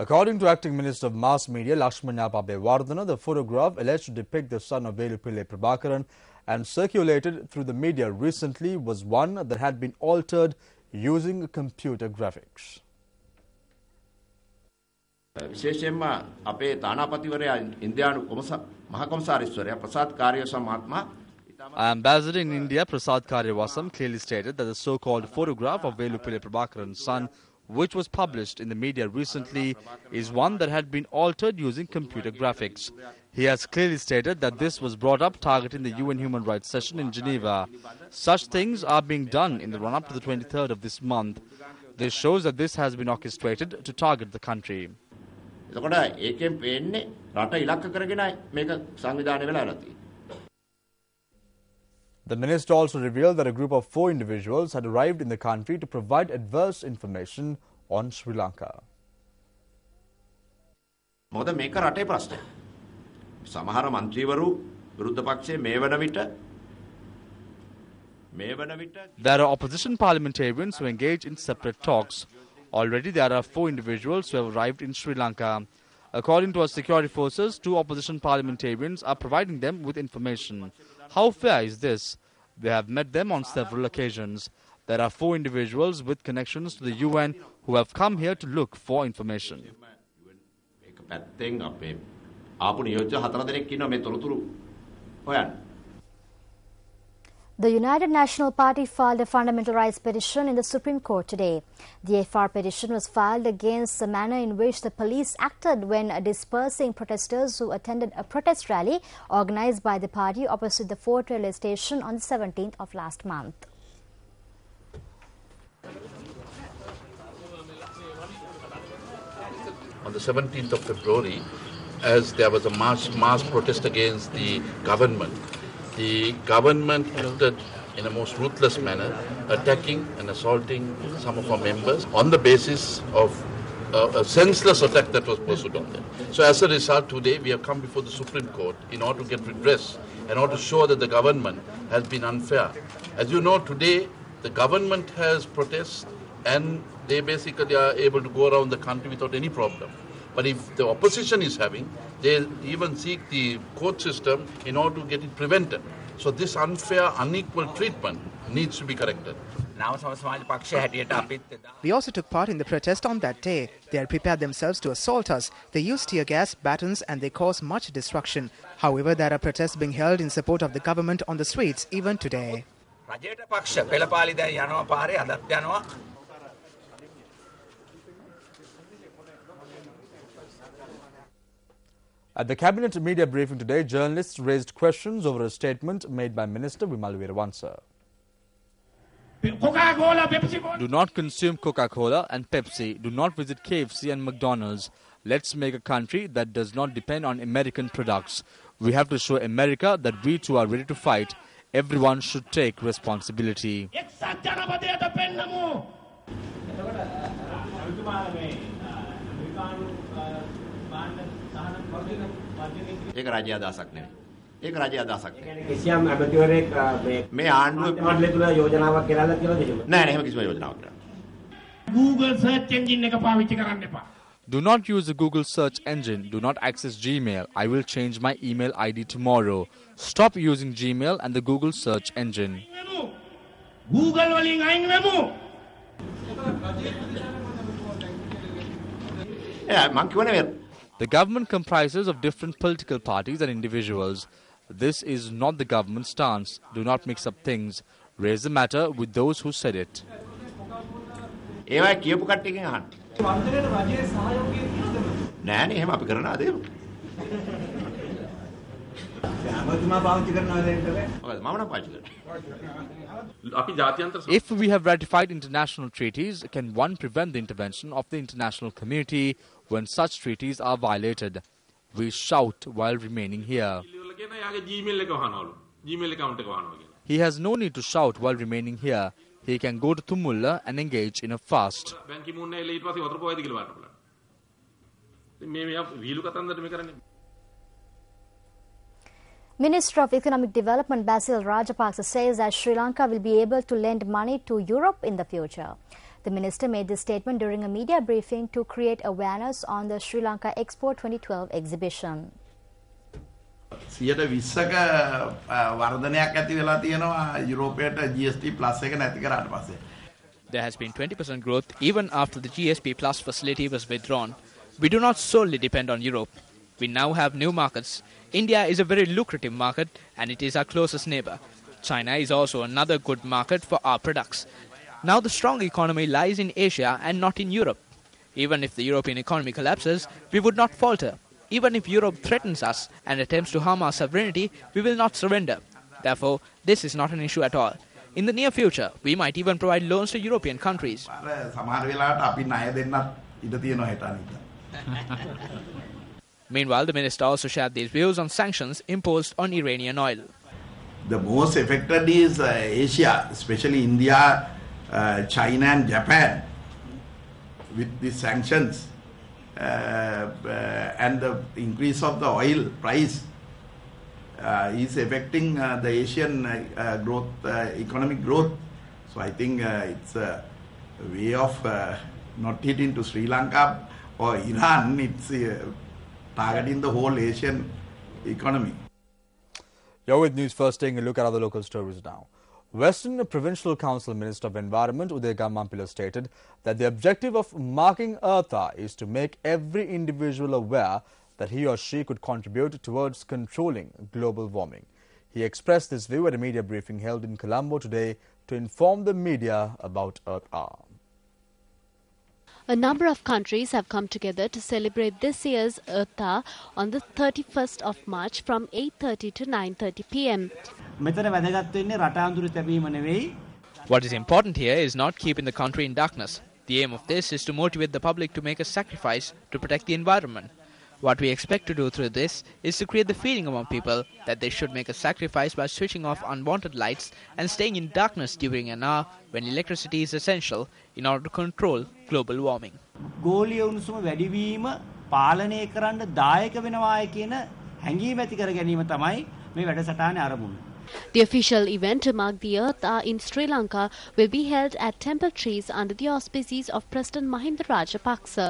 According to Acting Minister of Mass Media Lakshmanya Pabewardena, the photograph alleged to depict the son of Velupillai Prabhakaran and circulated through the media recently was one that had been altered using computer graphics. විශේෂයෙන්ම අපේ තානාපතිවරයා ඉන්දියානු මහ කොමසාරිස්වරයා ප්‍රසාද් කාර්යවසම් මහත්මයා Ambassador in India Prasad Karyavasam clearly stated that the so-called photograph of Velupillai Prabhakaran's son, which was published in the media recently, is one that had been altered using computer graphics. He has clearly stated that this was brought up targeting the UN Human Rights Session in Geneva. Such things are being done in the run-up to the 23rd of this month. This shows that this has been orchestrated to target the country. එතකොට ඒකෙන් පේන්නේ රට ඉලක්ක කරගෙනයි මේක සංවිධානය වෙලා තියෙන්නේ. The minister also revealed that a group of 4 individuals had arrived in the country to provide adverse information on Sri Lanka. මොකද මේක රටේ ප්‍රශ්නයක්. සමහර മന്ത്രിවරු විරුද්ධ පක්ෂයේ මේ වන විට There are opposition parliamentarians who engage in separate talks. Already there are 4 individuals who have arrived in Sri Lanka. According to our security forces, 2 opposition parliamentarians are providing them with information. How fair is this? They have met them on several occasions. There are 4 individuals with connections to the UN who have come here to look for information. The United National Party filed a fundamental rights petition in the Supreme Court today. The FR petition was filed against the manner in which the police acted when dispersing protesters who attended a protest rally organized by the party opposite the Fort railway station on the 17th of last month. On the 17th of February, as there was a mass protest against the government acted in a most ruthless manner, attacking and assaulting some of our members on the basis of a senseless attack that was pursued on them. So as a result, today we have come before the Supreme Court in order to get redress, in order to show that the government has been unfair. As you know, today the government has protests and they basically are able to go around the country without any problem. But if the opposition is having, they even seek the court system in order to get it prevented. So this unfair, unequal treatment needs to be corrected. We also took part in the protest on that day. They had prepared themselves to assault us. They used tear gas, batons and they caused much destruction. However, there are protests being held in support of the government on the streets even today. At the Cabinet media briefing today, journalists raised questions over a statement made by Minister Vimal Weerawansa. Do not consume Coca-Cola and Pepsi. Do not visit KFC and McDonald's. Let's make a country that does not depend on American products. We have to show America that we too are ready to fight. Everyone should take responsibility. ඒක රාජ්‍ය අදහසක් නෙවෙයි. ඒක රාජ්‍ය අදහසක් නෙවෙයි. කිසියම් අගතිවරයෙක් මේ ආණ්ඩුවේ තුල යෝජනාවක් ගෙනල්ලා තියෙනවද එහෙම? නෑ නෑ එහෙම කිසිම යෝජනාවක් නෑ. Google search engine එක පාවිච්චි කරන්න එපා. Do not use the Google search engine. Do not access Gmail. I will change my email ID tomorrow. Stop using Gmail and the Google search engine. Google වලින් අයින් වෙමු. මං කියවනේ The government comprises of different political parties and individuals. This is not the government's stance. Do not mix up things. Raise the matter with those who said it. ඒවයි කියපු කට්ටියකින් අහන්න. මන්දිරේට රජයේ සහයෝගය තියෙනවද? නෑනේ එහෙම අපි කරන ආදේම. අපතුමා පාවිච්චි කරනවද ඒක? ඔව් මම නම් පාවිච්චි කරනවා. If we have ratified international treaties, can one prevent the intervention of the international community when such treaties are violated? We shout while remaining here. He has no need to shout while remaining here. He can go to Tumulla and engage in a fast. Minister of Economic Development Basil Rajapaksa says that Sri Lanka will be able to lend money to Europe in the future. The minister made this statement during a media briefing to create awareness on the Sri Lanka Expo 2012 exhibition. 120ක වර්ධනයක් ඇති වෙලා තියෙනවා යුරෝපයට GST plus එක නැති කරාට පස්සේ. There has been 20% growth even after the GSP Plus facility was withdrawn. We do not solely depend on Europe. We now have new markets. India is a very lucrative market and it is our closest neighbor. China is also another good market for our products. Now the strong economy lies in Asia and not in Europe. Even if the European economy collapses, we would not falter. Even if Europe threatens us and attempts to harm our sovereignty, we will not surrender. Therefore, this is not an issue at all. In the near future, we might even provide loans to European countries. Meanwhile, the minister also shared these views on sanctions imposed on Iranian oil. The most affected is Asia, especially India, China and Japan. With these sanctions and the increase of the oil price is affecting the Asian growth, economic growth. So I think it's a way of not hitting to Sri Lanka or Iran. It's targeting the whole Asian economy. You're with News First, taking a look at other local stories now. Western Provincial Council Minister of Environment Uday Gammampila stated that the objective of marking Eartha is to make every individual aware that he or she could contribute towards controlling global warming. He expressed this view at a media briefing held in Colombo today to inform the media about Eartha. A number of countries have come together to celebrate this year's Eartha on the 31st of March from 8:30 to 9:30 p.m. What is important here is not keeping the country in darkness. The aim of this is to motivate the public to make a sacrifice to protect the environment. What we expect to do through this is to create the feeling among people that they should make a sacrifice by switching off unwanted lights and staying in darkness during an hour when electricity is essential in order to control global warming. ගෝලීය උණුසුම වැඩිවීම පාලනය කරන්න දායක වෙනවායි කියන හැඟීම ඇති කර ගැනීම තමයි මේ වැඩසටහනේ ආරම්භය. The official event to mark the Eartha in Sri Lanka will be held at Temple Trees under the auspices of President Mahinda Rajapaksa.